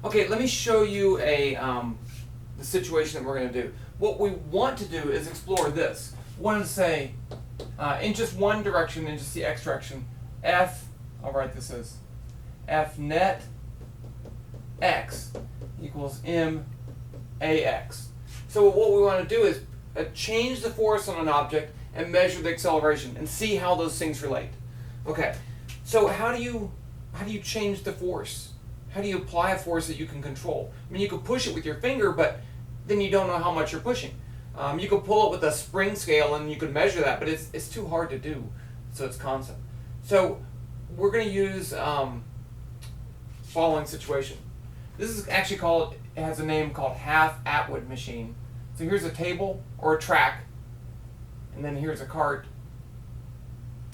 Okay, let me show you the situation that we're going to do. What we want to do is explore this. We want to say, in just one direction, in just the x direction, I'll write this as F net x equals m ax. So what we want to do is change the force on an object and measure the acceleration and see how those things relate. Okay, so how do you change the force? How do you apply a force that you can control? I mean, you could push it with your finger, but then you don't know how much you're pushing. You could pull it with a spring scale and you could measure that, but it's too hard to do, so it's constant. So we're going to use following situation. This is actually called, it has a name called half Atwood machine. So here's a table or a track, and then here's a cart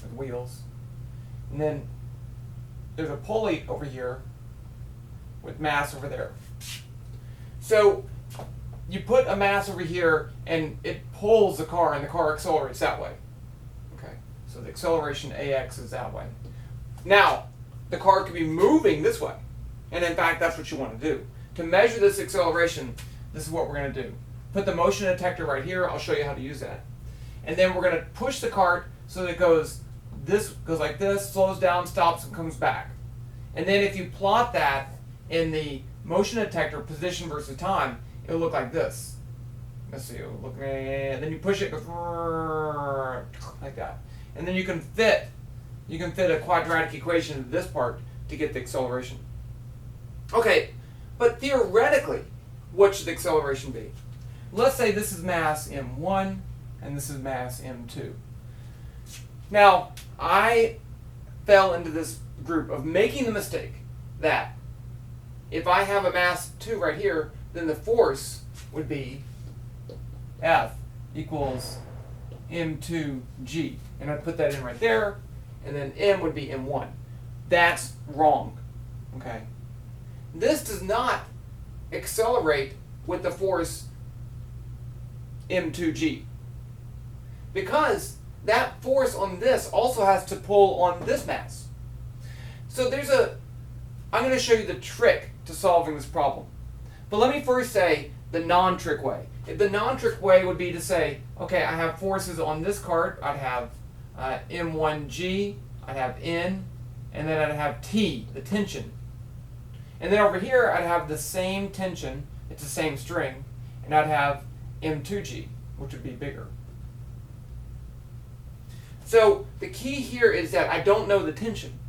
with wheels, and then there's a pulley over here with mass over there. So you put a mass over here and it pulls the car and the car accelerates that way. Okay, so the acceleration AX is that way. Now, the car could be moving this way, and in fact that's what you want to do. To measure this acceleration, this is what we're going to do. Put the motion detector right here. I'll show you how to use that. And then we're going to push the cart so that it goes like this, slows down, stops, and comes back. And then if you plot that in the motion detector position versus time, it'll look like this. Let's see, it'll look, and then you push it, it goes like that. And then you can fit a quadratic equation into this part to get the acceleration. Okay, but theoretically, what should the acceleration be? Let's say this is mass m1 and this is mass m2. Now, I fell into this group of making the mistake that if I have a mass 2 right here, then the force would be F equals m2g. And I'd put that in right there, and then m would be m1. That's wrong. Okay? This does not accelerate with the force m2g, because that force on this also has to pull on this mass. So I'm going to show you the trick to solving this problem. But let me first say the non-trick way. The non-trick way would be to say, okay, I have forces on this cart. I'd have m1g, I'd have n, and then I'd have T, the tension. And then over here, I'd have the same tension, it's the same string, and I'd have m2g, which would be bigger. So the key here is that I don't know the tension,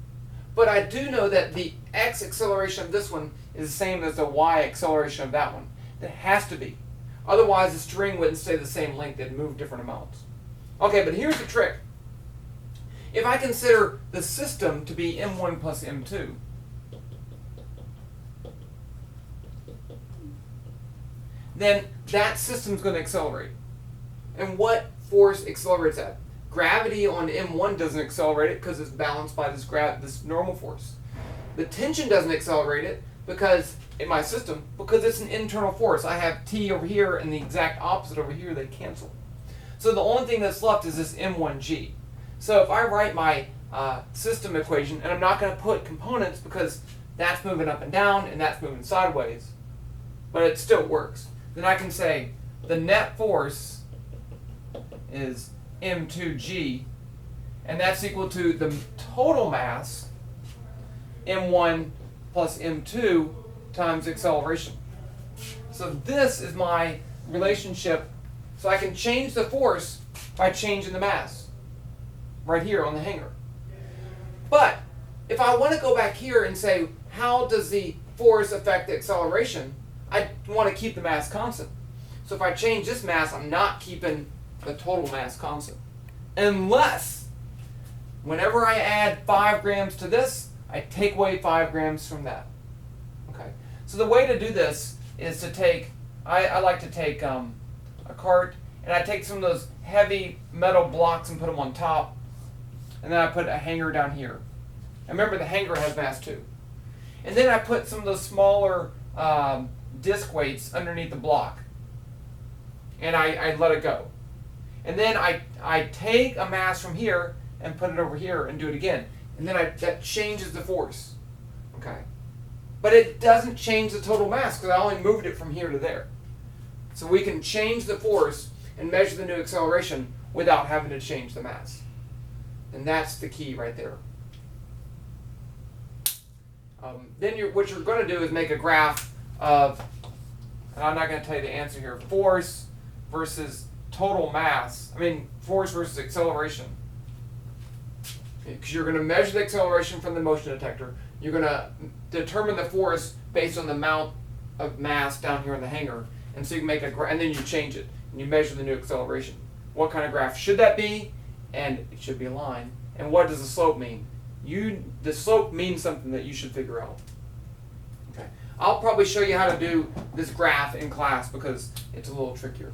but I do know that the x acceleration of this one is the same as the y acceleration of that one. It has to be. Otherwise, the string wouldn't stay the same length, it'd move different amounts. Okay, but here's the trick. If I consider the system to be m1 plus m2, then that system's going to accelerate. And what force accelerates that? Gravity on m1 doesn't accelerate it because it's balanced by this normal force. The tension doesn't accelerate it because in my system, because it's an internal force. I have T over here and the exact opposite over here, they cancel. So the only thing that's left is this m1g. So if I write my system equation, and I'm not going to put components because that's moving up and down and that's moving sideways, but it still works. Then I can say the net force is m2g, and that's equal to the total mass, m1 plus m2 times acceleration. So this is my relationship. So I can change the force by changing the mass right here on the hanger. But if I want to go back here and say, how does the force affect the acceleration? I want to keep the mass constant. So if I change this mass, I'm not keeping the total mass constant. Unless, whenever I add 5 grams to this, I take away 5 grams from that. Okay. So the way to do this is to take, I like to take a cart, and I take some of those heavy metal blocks and put them on top, and then I put a hanger down here. And remember, the hanger has mass too. And then I put some of those smaller disc weights underneath the block, and I let it go. And then I take a mass from here and put it over here and do it again. And then that changes the force. Okay. but it doesn't change the total mass because I only moved it from here to there. So we can change the force and measure the new acceleration without having to change the mass. And that's the key right there. Then what you're going to do is make a graph of, and I'm not going to tell you the answer here, force versus total mass. Force versus acceleration. Because you're going to measure the acceleration from the motion detector. You're going to determine the force based on the amount of mass down here in the hanger. And so you can make a graph, and then you change it. And you measure the new acceleration. What kind of graph should that be? And it should be a line. And what does the slope mean? The slope means something that you should figure out. Okay. I'll probably show you how to do this graph in class because it's a little trickier.